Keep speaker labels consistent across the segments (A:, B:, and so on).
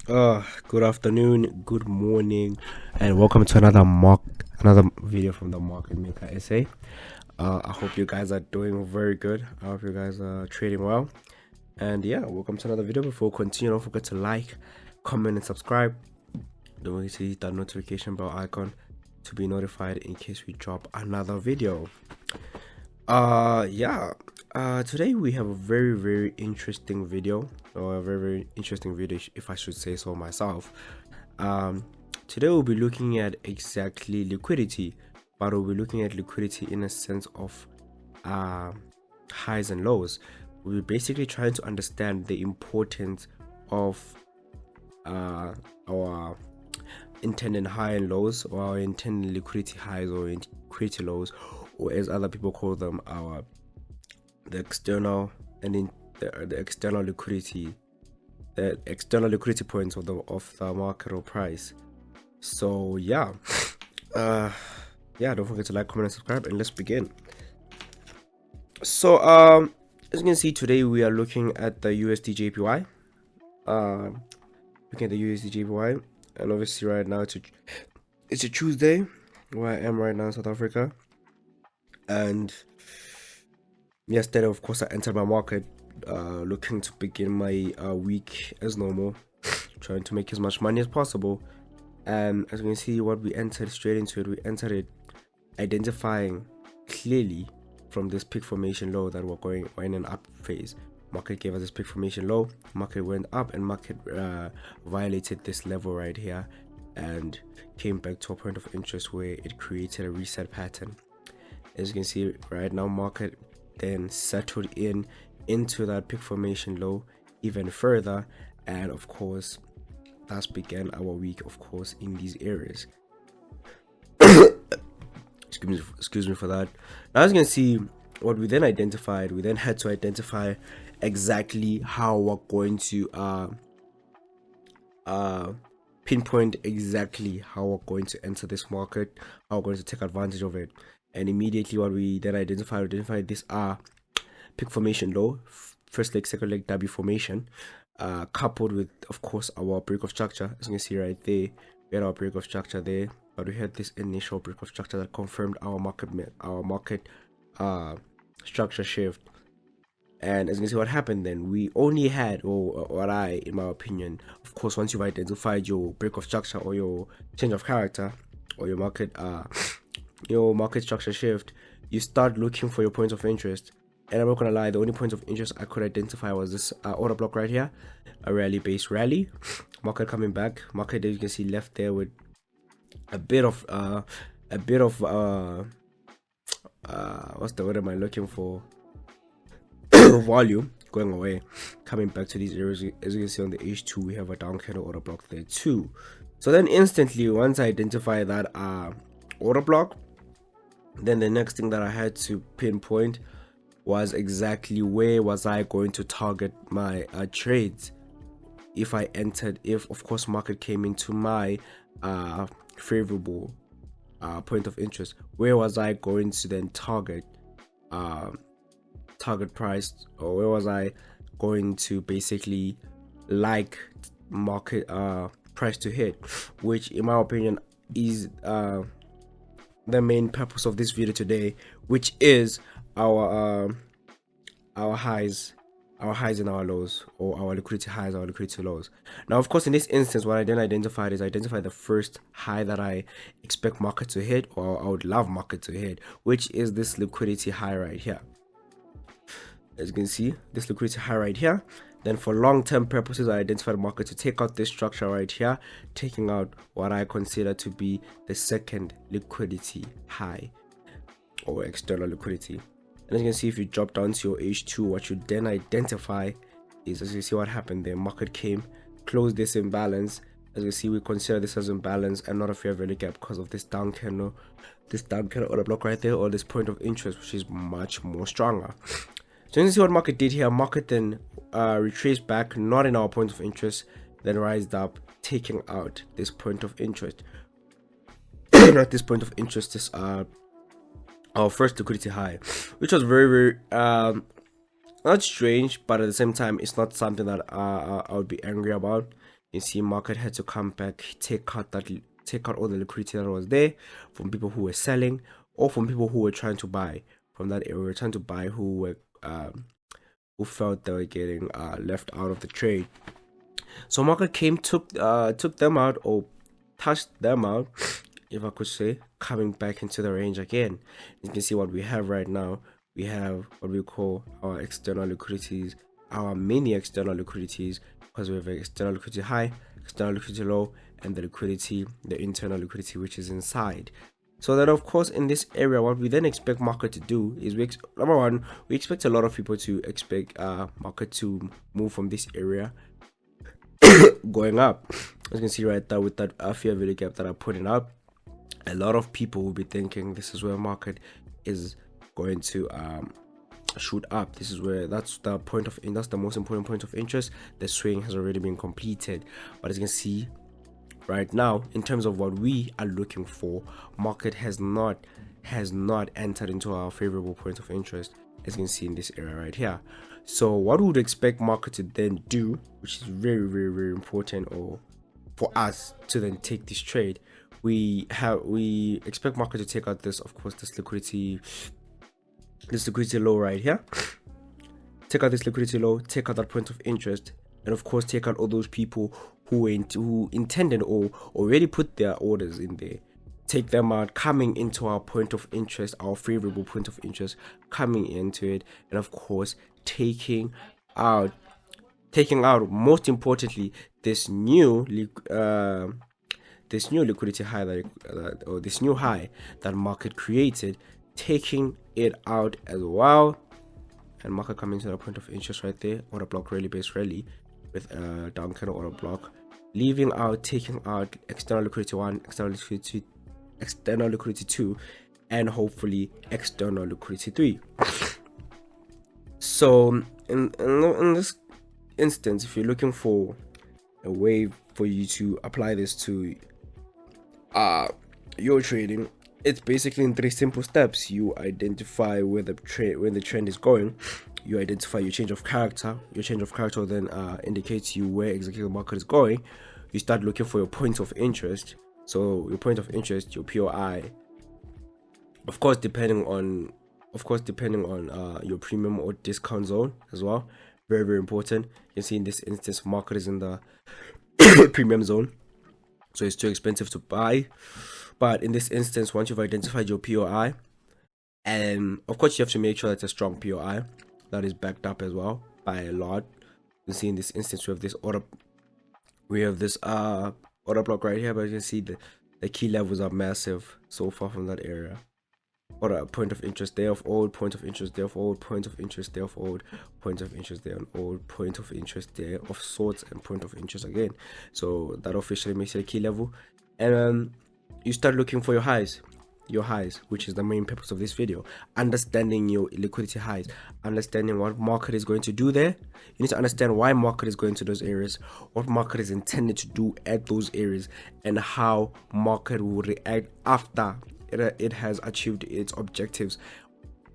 A: Good afternoon, good morning, and welcome to another video from the Market Maker SA. I hope you guys are doing very good. I hope you guys are trading well. And yeah, welcome to another video. Before we continue, don't forget to like, comment, and subscribe. Don't forget to hit that notification bell icon to be notified in case we drop another video. Today we have a very interesting video, or a very interesting video, if I should say so myself. Today we'll be looking at exactly liquidity, but we'll be looking at liquidity in a sense of highs and lows. We'll be basically trying to understand the importance of our intended high and lows, or our intended liquidity highs or liquidity lows, or as other people call them, the external liquidity, the external liquidity points of the market or price. So don't forget to like, comment, and subscribe, and let's begin. So as you can see, today we are looking at the USD JPY. Looking at the USD JPY, and obviously right now it's a Tuesday where I am right now in South Africa. And yesterday, of course, I entered my market looking to begin my week as normal, trying to make as much money as possible. And as you can see, what we entered straight into it, we entered it identifying clearly from this peak formation low that we're in an up phase. Market gave us this peak formation low, market went up, and market violated this level right here and came back to a point of interest where it created a reset pattern. As you can see right now, market then settled into that peak formation low even further, and of course thus began our week, of course, in these areas. excuse me for that. Now, as you can see, what we then identified, we then had to identify exactly how we're going to pinpoint exactly how we're going to enter this market, how we're going to take advantage of it. And immediately what we then identified this peak formation low, first leg, second leg, W formation, coupled with, of course, our break of structure. As you can see right there, we had our break of structure there, but we had this initial break of structure that confirmed our market structure shift. And as you can see, what happened then, we only had, or what I, in my opinion, of course, once you've identified your break of structure or your change of character or your market structure shift, you start looking for your points of interest. And I'm not gonna lie, the only point of interest I could identify was this order block right here, a rally-based rally. Market coming back, market, as you can see, left there with a bit of what's the word am I looking for? Volume going away, coming back to these areas. As you can see on the H2, we have a down candle order block there too. So then instantly, once I identify that order block, then the next thing that I had to pinpoint was exactly where was I going to target my trades if of course market came into my favorable point of interest. Where was I going to then target price, or where was I going to basically like market price to hit, which in my opinion is the main purpose of this video today, which is our highs and our lows, or our liquidity highs, our liquidity lows. Now, of course, in this instance, what I then identified is the first high that I expect market to hit, or I would love market to hit, which is this liquidity high right here. As you can see, this liquidity high right here. Then for long-term purposes, I identified the market to take out this structure right here, taking out what I consider to be the second liquidity high, or external liquidity. And as you can see, if you drop down to your H2, what you then identify is, as you see what happened there, market came, closed this imbalance. As you see, we consider this as imbalance and not a fair value gap because of this down candle order block right there, or this point of interest, which is much more stronger. So you can see what market did here. Market then retraced back, not in our point of interest, then rised up, taking out this point of interest. Not this point of interest, this our first liquidity high, which was very not strange, but at the same time, it's not something that I would be angry about. You see market had to come back, take out all the liquidity that was there from people who were selling or from people who were trying to buy from that area, trying to buy, who felt they were getting left out of the trade. So market took them out, or touched them out, if I could say, coming back into the range again. You can see what we have right now. We have what we call our external liquidities, our mini external liquidities, because we have external liquidity high, external liquidity low, and the internal liquidity, which is inside. So that, of course, in this area, what we then expect market to do is, number one, we expect a lot of people to expect market to move from this area going up. As you can see right there with that fair value gap that I'm putting up, a lot of people will be thinking this is where market is going to shoot up. This is where that's the most important point of interest. The swing has already been completed, but as you can see right now, in terms of what we are looking for, market has not entered into our favorable point of interest, as you can see in this area right here. So what we would expect market to then do, which is very, very, very important, or for us to then take this trade, we expect market to take out this, of course, this liquidity low right here. Take out this liquidity low, take out that point of interest, and of course take out all those people who intended or already put their orders in there. Take them out, coming into our point of interest, our favorable point of interest, coming into it, and of course taking out most importantly this new liquidity high or this new high that market created, taking it out as well, and market coming to the point of interest right there, order block rally based rally with a down candle order block, taking out external liquidity 1, external liquidity 2, and hopefully external liquidity 3. So in this instance, if you're looking for a way for you to apply this to your trading, it's basically in 3 simple steps. You identify where the trend is going. You identify your change of character. Your change of character then indicates you where exactly the market is going. You start looking for your points of interest. So your point of interest, your POI, of course, depending on your premium or discount zone as well. Very, very important. You can see in this instance, market is in the premium zone, so it's too expensive to buy. But in this instance, once you've identified your POI, and of course you have to make sure that it's a strong POI that is backed up as well by a lot. You can see in this instance we have this order block right here, but you can see the key levels are massive so far from that area. What a point of interest there of old, point of interest there of old, point of interest there of old, point of interest there and old, point of interest there of sorts, and point of interest again. So that officially makes it a key level. And you start looking for your highs, which is the main purpose of this video. Understanding your liquidity highs, understanding what market is going to do there. You need to understand why market is going to those areas, what market is intended to do at those areas, and how market will react after it has achieved its objectives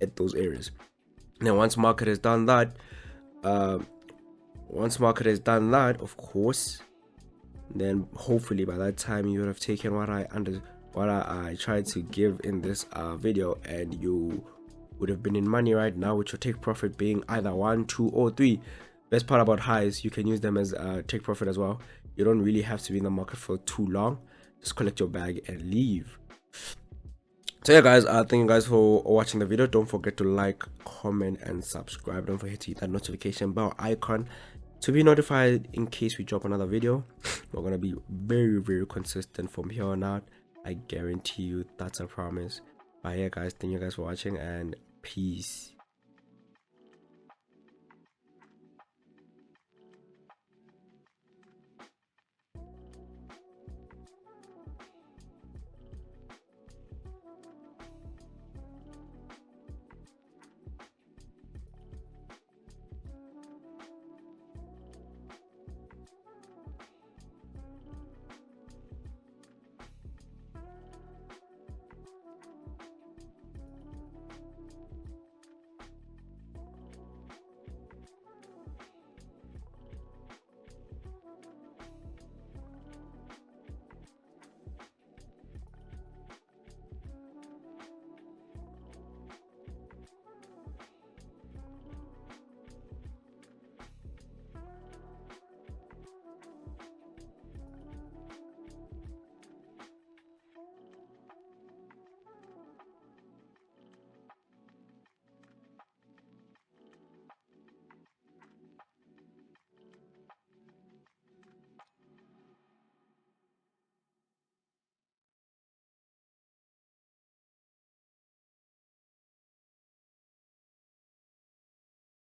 A: at those areas. Now once market has done that, of course, then hopefully by that time you would have taken what I tried to give in this video, and you would have been in money right now, with your take profit being either 1, 2, or 3. Best part about highs, you can use them as take profit as well. You don't really have to be in the market for too long. Just collect your bag and leave. So yeah guys, thank you guys for watching the video. Don't forget to like, comment, and subscribe. Don't forget to hit that notification bell icon to be notified in case we drop another video. We're gonna be very, very consistent from here on out. I guarantee you, that's a promise. But yeah guys, thank you guys for watching, and peace.